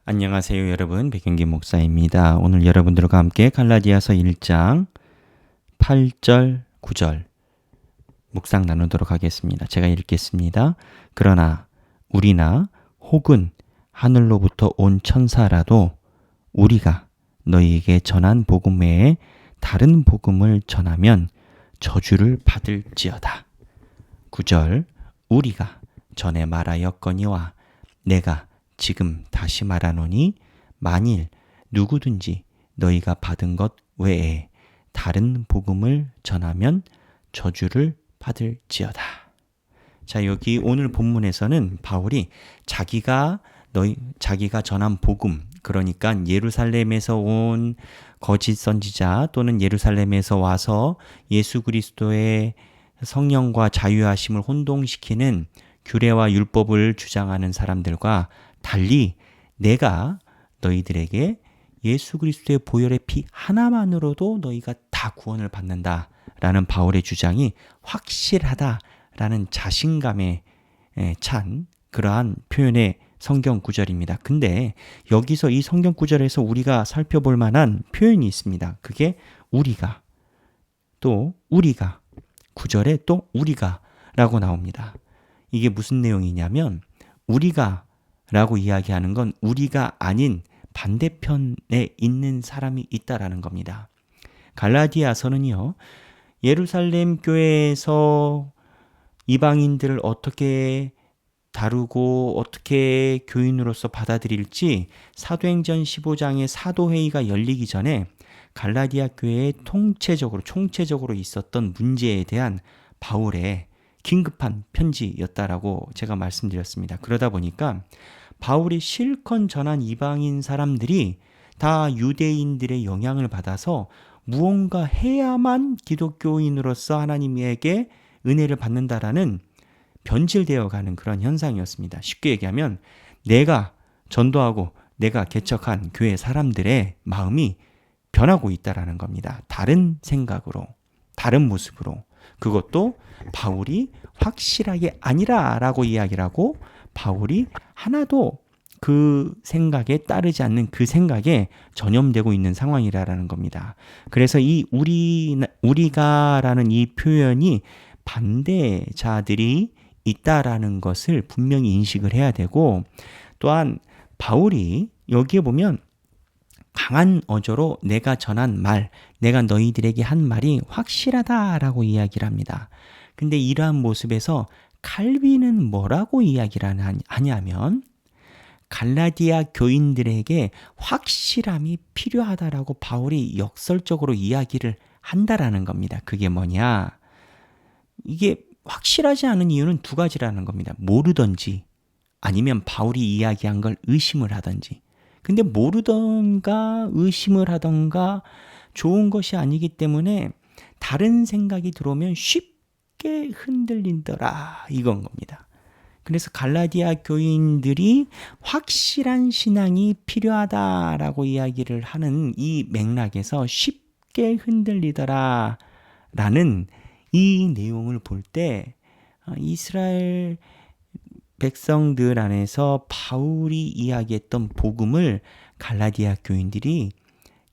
안녕하세요 여러분, 백영기 목사입니다. 오늘 여러분들과 함께 갈라디아서 1장 8절 9절 묵상 나누도록 하겠습니다. 제가 읽겠습니다. 그러나 우리나 혹은 하늘로부터 온 천사라도 우리가 너희에게 전한 복음 외에 다른 복음을 전하면 저주를 받을지어다. 9절 우리가 전에 말하였거니와 내가 지금 다시 말하노니 만일 누구든지 너희가 받은 것 외에 다른 복음을 전하면 저주를 받을지어다. 자, 여기 오늘 본문에서는 바울이 자기가 전한 복음, 그러니까 예루살렘에서 온 거짓 선지자 또는 예루살렘에서 와서 예수 그리스도의 성령과 자유하심을 혼동시키는 규례와 율법을 주장하는 사람들과 달리 내가 너희들에게 예수 그리스도의 보혈의 피 하나만으로도 너희가 다 구원을 받는다라는 바울의 주장이 확실하다라는 자신감에 찬 그러한 표현의 성경 구절입니다. 근데 여기서 이 성경 구절에서 우리가 살펴볼 만한 표현이 있습니다. 그게 우리가, 또 우리가, 구절에 또 우리가 라고 나옵니다. 이게 무슨 내용이냐면 우리가 라고 이야기하는 건 우리가 아닌 반대편에 있는 사람이 있다라는 겁니다. 갈라디아서는요, 예루살렘 교회에서 이방인들을 어떻게 다루고 어떻게 교인으로서 받아들일지 사도행전 15장의 사도회의가 열리기 전에 갈라디아 교회에 총체적으로 있었던 문제에 대한 바울의 긴급한 편지였다라고 제가 말씀드렸습니다. 그러다 보니까 바울이 실컷 전한 이방인 사람들이 다 유대인들의 영향을 받아서 무언가 해야만 기독교인으로서 하나님에게 은혜를 받는다라는 변질되어 가는 그런 현상이었습니다. 쉽게 얘기하면 내가 전도하고 내가 개척한 교회 사람들의 마음이 변하고 있다라는 겁니다. 다른 생각으로, 다른 모습으로. 그것도 바울이 확실하게 아니라라고 이야기를 하고 바울이 하나도 그 생각에 따르지 않는 그 생각에 전염되고 있는 상황이라는 겁니다. 그래서 이 우리가라는 이 표현이 반대자들이 있다라는 것을 분명히 인식을 해야 되고, 또한 바울이 여기에 보면 강한 어조로 내가 전한 말, 내가 너희들에게 한 말이 확실하다라고 이야기를 합니다. 근데 이러한 모습에서 칼빈은 뭐라고 이야기를 하냐면 갈라디아 교인들에게 확실함이 필요하다라고 바울이 역설적으로 이야기를 한다라는 겁니다. 그게 뭐냐? 이게 확실하지 않은 이유는 두 가지라는 겁니다. 모르던지 아니면 바울이 이야기한 걸 의심을 하던지. 근데 모르던가 의심을 하던가 좋은 것이 아니기 때문에 다른 생각이 들어오면 쉽게 흔들린더라 이건 겁니다. 그래서 갈라디아 교인들이 확실한 신앙이 필요하다라고 이야기를 하는 이 맥락에서 쉽게 흔들리더라 라는 이 내용을 볼 때 이스라엘 백성들 안에서 바울이 이야기했던 복음을 갈라디아 교인들이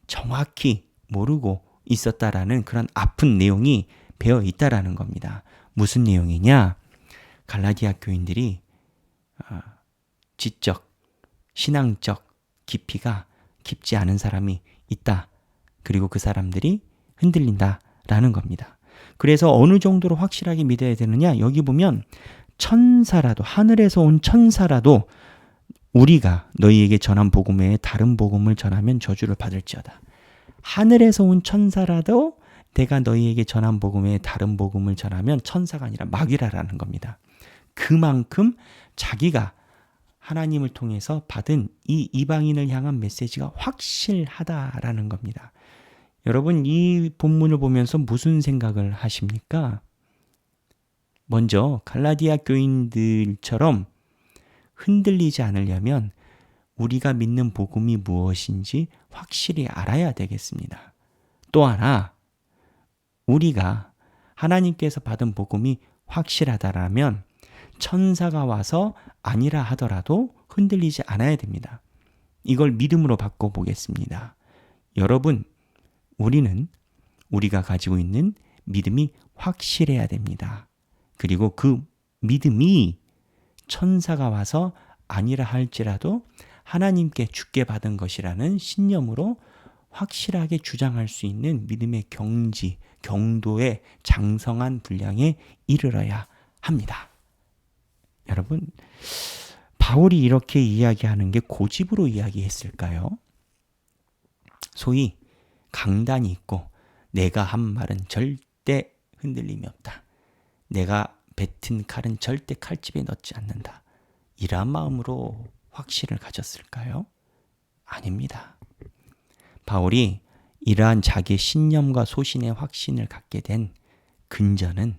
정확히 모르고 있었다라는 그런 아픈 내용이 배어 있다라는 겁니다. 무슨 내용이냐? 갈라디아 교인들이 지적, 신앙적 깊이가 깊지 않은 사람이 있다. 그리고 그 사람들이 흔들린다라는 겁니다. 그래서 어느 정도로 확실하게 믿어야 되느냐? 여기 보면 천사라도, 하늘에서 온 천사라도 우리가 너희에게 전한 복음 외에 다른 복음을 전하면 저주를 받을지어다. 하늘에서 온 천사라도 내가 너희에게 전한 복음 외에 다른 복음을 전하면 천사가 아니라 마귀라라는 겁니다. 그만큼 자기가 하나님을 통해서 받은 이 이방인을 향한 메시지가 확실하다라는 겁니다. 여러분, 이 본문을 보면서 무슨 생각을 하십니까? 먼저 갈라디아 교인들처럼 흔들리지 않으려면 우리가 믿는 복음이 무엇인지 확실히 알아야 되겠습니다. 또 하나, 우리가 하나님께서 받은 복음이 확실하다라면 천사가 와서 아니라 하더라도 흔들리지 않아야 됩니다. 이걸 믿음으로 바꿔보겠습니다. 여러분, 우리가 가지고 있는 믿음이 확실해야 됩니다. 그리고 그 믿음이 천사가 와서 아니라 할지라도 하나님께 주께 받은 것이라는 신념으로 확실하게 주장할 수 있는 믿음의 경도의 장성한 분량에 이르러야 합니다. 여러분, 바울이 이렇게 이야기하는 게 고집으로 이야기했을까요? 소위 강단이 있고 내가 한 말은 절대 흔들림이 없다. 내가 뱉은 칼은 절대 칼집에 넣지 않는다. 이러한 마음으로 확신을 가졌을까요? 아닙니다. 바울이 이러한 자기의 신념과 소신의 확신을 갖게 된 근저는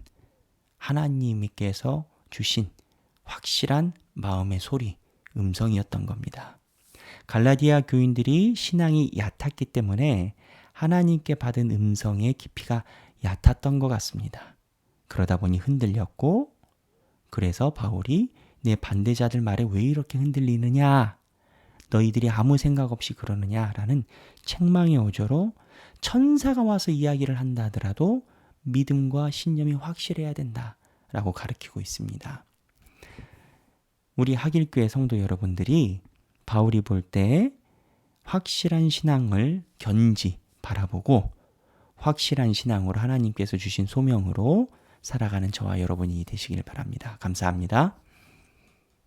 하나님께서 주신 확실한 마음의 소리, 음성이었던 겁니다. 갈라디아 교인들이 신앙이 얕았기 때문에 하나님께 받은 음성의 깊이가 얕았던 것 같습니다. 그러다 보니 흔들렸고, 그래서 바울이 내 반대자들 말에 왜 이렇게 흔들리느냐? 너희들이 아무 생각 없이 그러느냐라는 책망의 어조로 천사가 와서 이야기를 한다 하더라도 믿음과 신념이 확실해야 된다라고 가르치고 있습니다. 우리 하길교회 성도 여러분들이 바울이 볼 때 확실한 신앙을 견지 바라보고 확실한 신앙으로 하나님께서 주신 소명으로 살아가는 저와 여러분이 되시길 바랍니다. 감사합니다.